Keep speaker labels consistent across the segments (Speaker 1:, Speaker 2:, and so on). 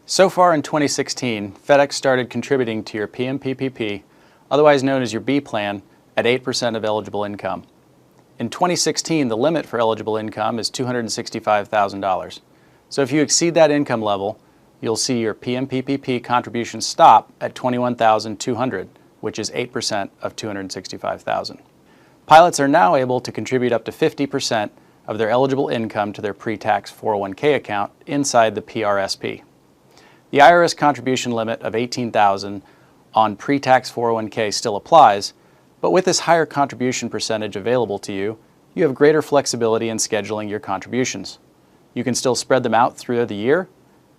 Speaker 1: So far in 2016, FedEx started contributing to your PMPPP, otherwise known as your B plan, at 8% of eligible income. In 2016, the limit for eligible income is $265,000. So if you exceed that income level, you'll see your PMPPP contribution stop at $21,200, which is 8% of $265,000. Pilots are now able to contribute up to 50% of their eligible income to their pre-tax 401k account inside the PRSP. The IRS contribution limit of $18,000 on pre-tax 401k still applies, but with this higher contribution percentage available to you, you have greater flexibility in scheduling your contributions. You can still spread them out through the year,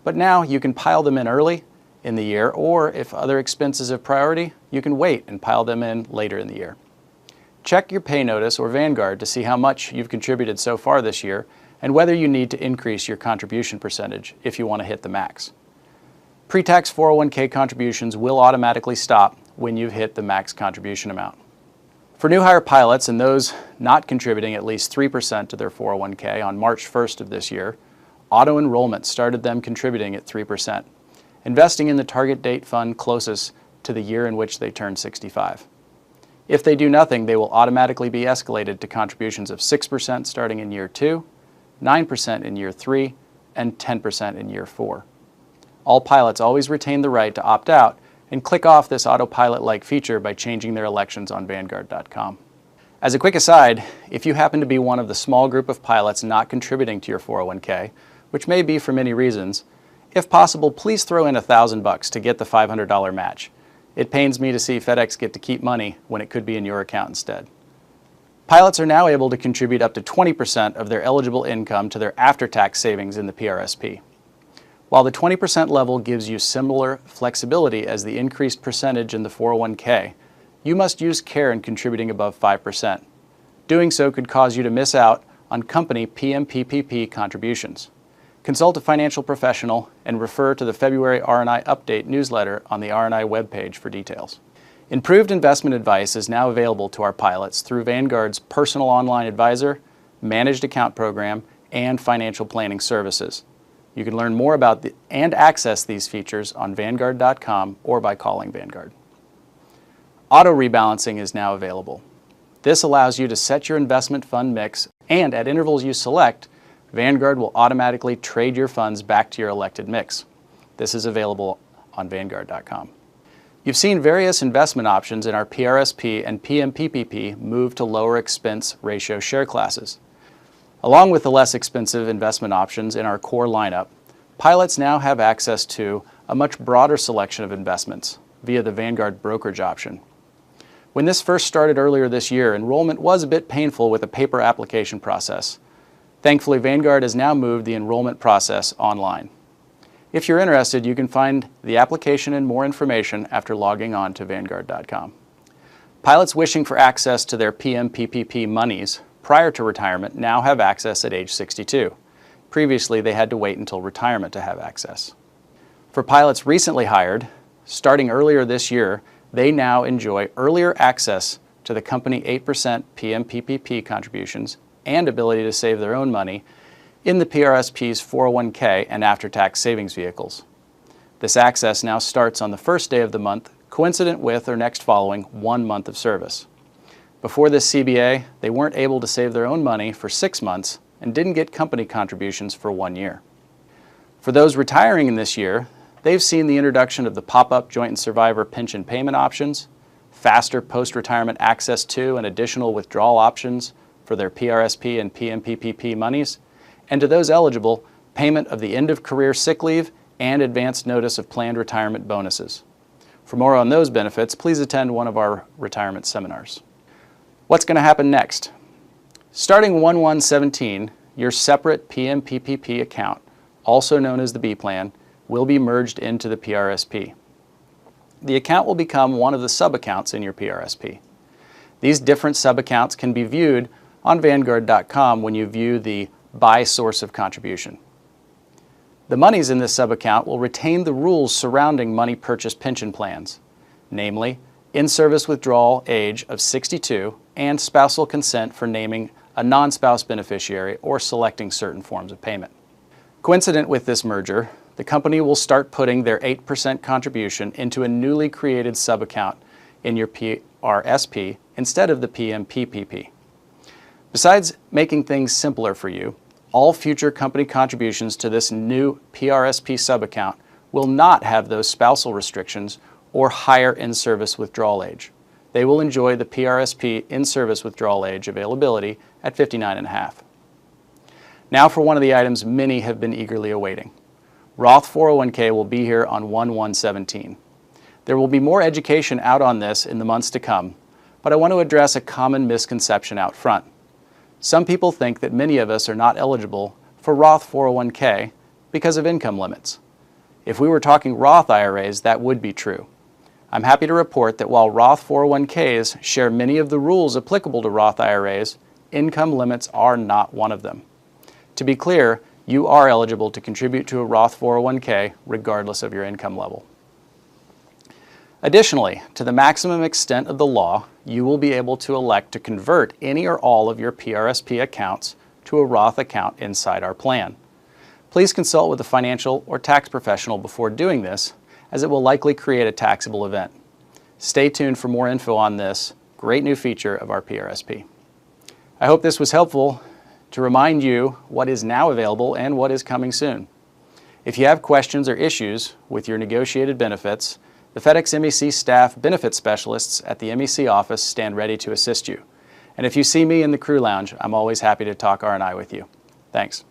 Speaker 1: but now you can pile them in early in the year, or if other expenses have priority, you can wait and pile them in later in the year. Check your pay notice or Vanguard to see how much you've contributed so far this year and whether you need to increase your contribution percentage if you want to hit the max. Pre-tax 401k contributions will automatically stop when you've hit the max contribution amount. For new hire pilots and those not contributing at least 3% to their 401k on March 1st of this year, auto enrollment started them contributing at 3%, investing in the target date fund closest to the year in which they turn 65. If they do nothing, they will automatically be escalated to contributions of 6% starting in year 2, 9% in year 3, and 10% in year 4. All pilots always retain the right to opt out and click off this autopilot-like feature by changing their elections on Vanguard.com. As a quick aside, if you happen to be one of the small group of pilots not contributing to your 401k, which may be for many reasons, if possible, please throw in $1,000 to get the $500 match. It pains me to see FedEx get to keep money when it could be in your account instead. Pilots are now able to contribute up to 20% of their eligible income to their after-tax savings in the PRSP. While the 20% level gives you similar flexibility as the increased percentage in the 401k, you must use care in contributing above 5%. Doing so could cause you to miss out on company PMPPP contributions. Consult a financial professional and refer to the February R&I Update newsletter on the R&I webpage for details. Improved investment advice is now available to our pilots through Vanguard's Personal Online Advisor, Managed Account Program, and Financial Planning Services. You can learn more about and access these features on Vanguard.com or by calling Vanguard. Auto rebalancing is now available. This allows you to set your investment fund mix, and at intervals you select, Vanguard will automatically trade your funds back to your elected mix. This is available on Vanguard.com. You've seen various investment options in our PRSP and PMPPP move to lower expense ratio share classes. Along with the less expensive investment options in our core lineup, pilots now have access to a much broader selection of investments via the Vanguard brokerage option. When this first started earlier this year, enrollment was a bit painful with a paper application process. Thankfully, Vanguard has now moved the enrollment process online. If you're interested, you can find the application and more information after logging on to Vanguard.com. Pilots wishing for access to their PMPPP monies prior to retirement now have access at age 62. Previously, they had to wait until retirement to have access. For pilots recently hired, starting earlier this year, they now enjoy earlier access to the company 8% PMPPP contributions and ability to save their own money in the PRSP's 401k and after-tax savings vehicles. This access now starts on the first day of the month, coincident with or next following 1 month of service. Before this CBA, they weren't able to save their own money for 6 months and didn't get company contributions for 1 year. For those retiring in this year, they've seen the introduction of the pop-up joint and survivor pension payment options, faster post-retirement access to and additional withdrawal options for their PRSP and PMPPP monies, and to those eligible, payment of the end-of-career sick leave and advance notice of planned retirement bonuses. For more on those benefits, please attend one of our retirement seminars. What's going to happen next? Starting 1/1/17, your separate PMPPP account, also known as the B plan, will be merged into the PRSP. The account will become one of the sub-accounts in your PRSP. These different sub-accounts can be viewed on Vanguard.com when you view the By Source of Contribution. The monies in this sub-account will retain the rules surrounding money purchase pension plans, namely in-service withdrawal age of 62 and spousal consent for naming a non-spouse beneficiary or selecting certain forms of payment. Coincident with this merger, the company will start putting their 8% contribution into a newly created sub-account in your PRSP instead of the PMPPP. Besides making things simpler for you, all future company contributions to this new PRSP sub-account will not have those spousal restrictions or higher in-service withdrawal age. They will enjoy the PRSP in-service withdrawal age availability at 59.5. Now for one of the items many have been eagerly awaiting. Roth 401k will be here on 1/1/17. There will be more education out on this in the months to come, but I want to address a common misconception out front. Some people think that many of us are not eligible for Roth 401k because of income limits. If we were talking Roth IRAs, that would be true. I'm happy to report that while Roth 401ks share many of the rules applicable to Roth IRAs, income limits are not one of them. To be clear, you are eligible to contribute to a Roth 401k regardless of your income level. Additionally, to the maximum extent of the law, you will be able to elect to convert any or all of your PRSP accounts to a Roth account inside our plan. Please consult with a financial or tax professional before doing this, as it will likely create a taxable event. Stay tuned for more info on this great new feature of our PRSP. I hope this was helpful to remind you what is now available and what is coming soon. If you have questions or issues with your negotiated benefits, the FedEx MEC staff benefit specialists at the MEC office stand ready to assist you. And if you see me in the crew lounge, I'm always happy to talk R&I with you. Thanks.